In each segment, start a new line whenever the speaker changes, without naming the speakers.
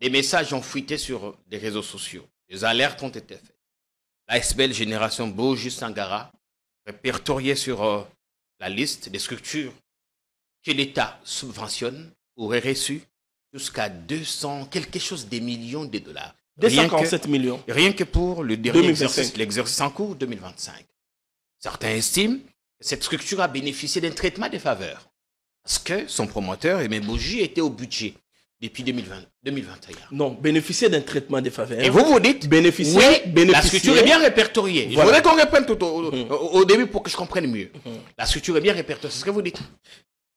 des messages ont fuité sur les réseaux sociaux. Des alertes ont été faites. L'ASBL Génération Boji Sangara, répertoriée sur la liste des structures que l'État subventionne, aurait reçu jusqu'à 200, quelque chose des millions de dollars.
247 millions.
Rien que pour le dernier l'exercice en cours 2025. Certains estiment que cette structure a bénéficié d'un traitement de faveur. Parce que son promoteur, Aimé Boji, était au budget depuis 2021.
Non, bénéficier d'un traitement de faveur.
Et vous dites,
bénéficier,
oui, la structure est bien répertoriée.
Voilà.
Je voudrais qu'on reprenne tout au début pour que je comprenne mieux. La structure est bien répertoriée, c'est ce que vous dites.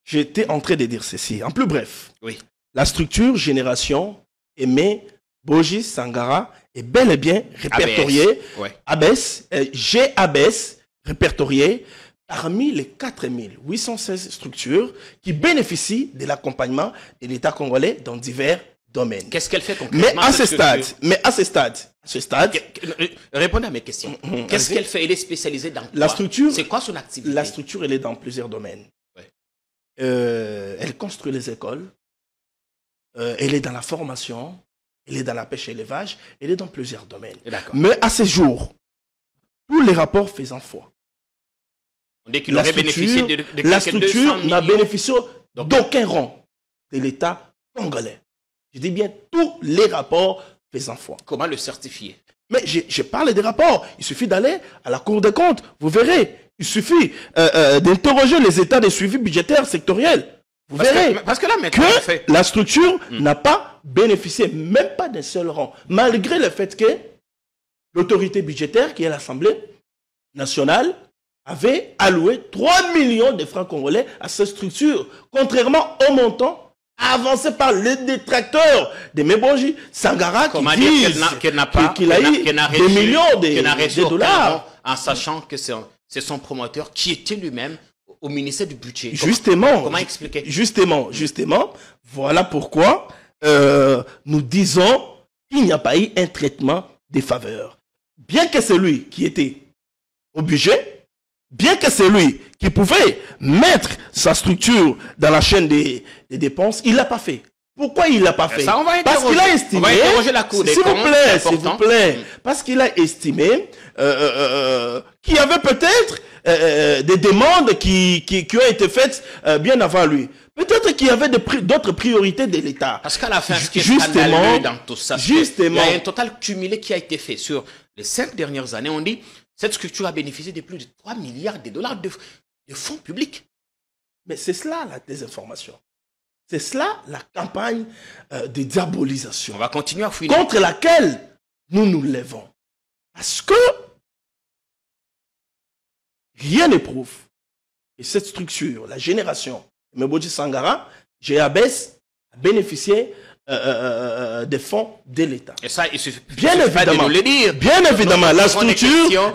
J'étais en train de dire ceci. En plus bref,
oui.
La structure Génération Aimé Boji Sangara est bel et bien répertoriée. ABS, GABS, répertoriée parmi les 4816 structures qui bénéficient de l'accompagnement de l'État congolais dans divers domaines.
Qu'est-ce qu'elle fait concrètement?
Mais à ce stade,
répondez à mes questions. Qu'est-ce qu'elle fait? Elle est spécialisée dans quoi?
La structure,
c'est quoi son activité?
La structure, elle est dans plusieurs domaines.
Ouais.
Elle construit les écoles. Elle est dans la formation. Elle est dans la pêche et l'élevage. Elle est dans plusieurs domaines. Mais à ce jour, tous les rapports faisant foi, la structure n'a bénéficié d'aucun rang de l'État congolais. Je dis bien tous les rapports faisant foi.
Comment le certifier?
Mais je parle des rapports. Il suffit d'aller à la Cour des comptes. Vous verrez. Il suffit d'interroger les états de suivi budgétaire sectoriel. Vous verrez que la structure n'a pas bénéficié, même pas d'un seul rang, malgré le fait que l'autorité budgétaire, qui est l'Assemblée nationale, avait alloué 3 millions de francs congolais à cette structure, contrairement au montant avancé par les détracteurs de Boji Sangara qui disent qu'il a eu des millions de dollars.
En sachant que c'est son promoteur qui était lui-même au ministère du budget.
Justement.
Comment expliquer?
Justement. Voilà pourquoi nous disons qu'il n'y a pas eu un traitement des faveurs. Bien que celui qui était au budget, bien que celui qui pouvait mettre sa structure dans la chaîne des dépenses, il ne l'a pas fait. Pourquoi il ne l'a pas fait? Parce qu'il a estimé,
on va interroger la Cour des comptes,
s'il vous plaît, parce qu'il a estimé qu'il y avait peut-être des demandes qui ont été faites bien avant lui. Peut-être qu'il y avait d'autres priorités de l'État.
Parce qu'à la fin, ce qui est scandaleux dans tout ça, il y a un total cumulé qui a été fait sur les 5 dernières années. On dit cette structure a bénéficié de plus de 3 milliards de dollars de fonds publics.
Mais c'est cela la désinformation. C'est cela la campagne de diabolisation.
On va continuer à fouiner.
Contre laquelle nous nous levons. Parce que rien ne prouve que cette structure, la génération Aimé Boji Sangara, GABS, a bénéficié des fonds de l'État.
Et ça, il suffit
bien évidemment,
de le dire.
Bien évidemment, la structure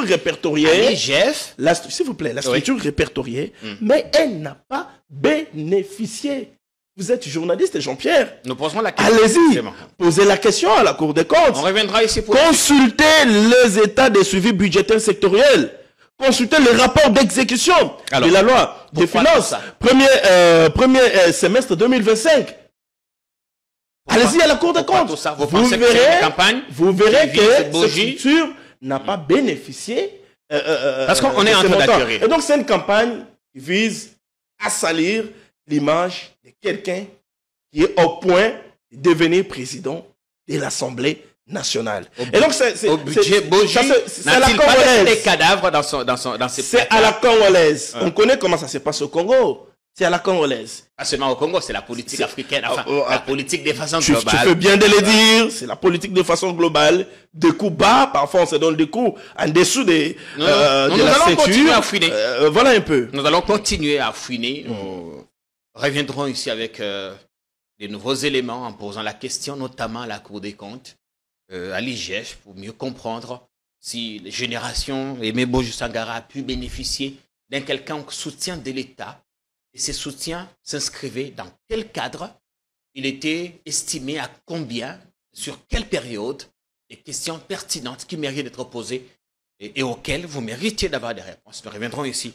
répertoriée, s'il vous plaît, la structure répertoriée, mais elle n'a pas bénéficié. Vous êtes journaliste, Jean-Pierre.
Nous poserons la question.
Allez-y, posez la question à la Cour des comptes.
On reviendra ici pour
consultez les états de suivi budgétaire sectoriel. Consultez les rapports d'exécution de la loi des finances. Premier semestre 2025. Allez-y à la Cour des comptes. Vous verrez que cette structure n'a pas bénéficié.
Parce qu'on est en train d'acquérir.
Et donc c'est une campagne qui vise à salir l'image de quelqu'un qui est au point de devenir président de l'Assemblée nationale.
Et donc c'est la congolaise. Des cadavres dans ses
c'est à la congolaise. On connaît comment ça se passe au Congo. C'est à la congolaise.
Pas seulement au Congo, c'est la politique africaine, la politique de façon globale.
Tu fais bien de le dire, c'est la politique de façon globale. Des coups bas, parfois on se donne des coups en dessous de la ceinture.
Continuer à fouiner.
Voilà un peu.
Nous allons continuer à fouiner. Nous reviendrons ici avec des nouveaux éléments en posant la question, notamment à la Cour des comptes, à l'IGF, pour mieux comprendre si les générations Aimé Boji Sangara a pu bénéficier d'un quelconque soutien de l'État. Et ces soutiens s'inscrivaient dans quel cadre? Il était estimé à combien? Sur quelle période? Des questions pertinentes qui méritent d'être posées et auxquelles vous méritez d'avoir des réponses. Nous reviendrons ici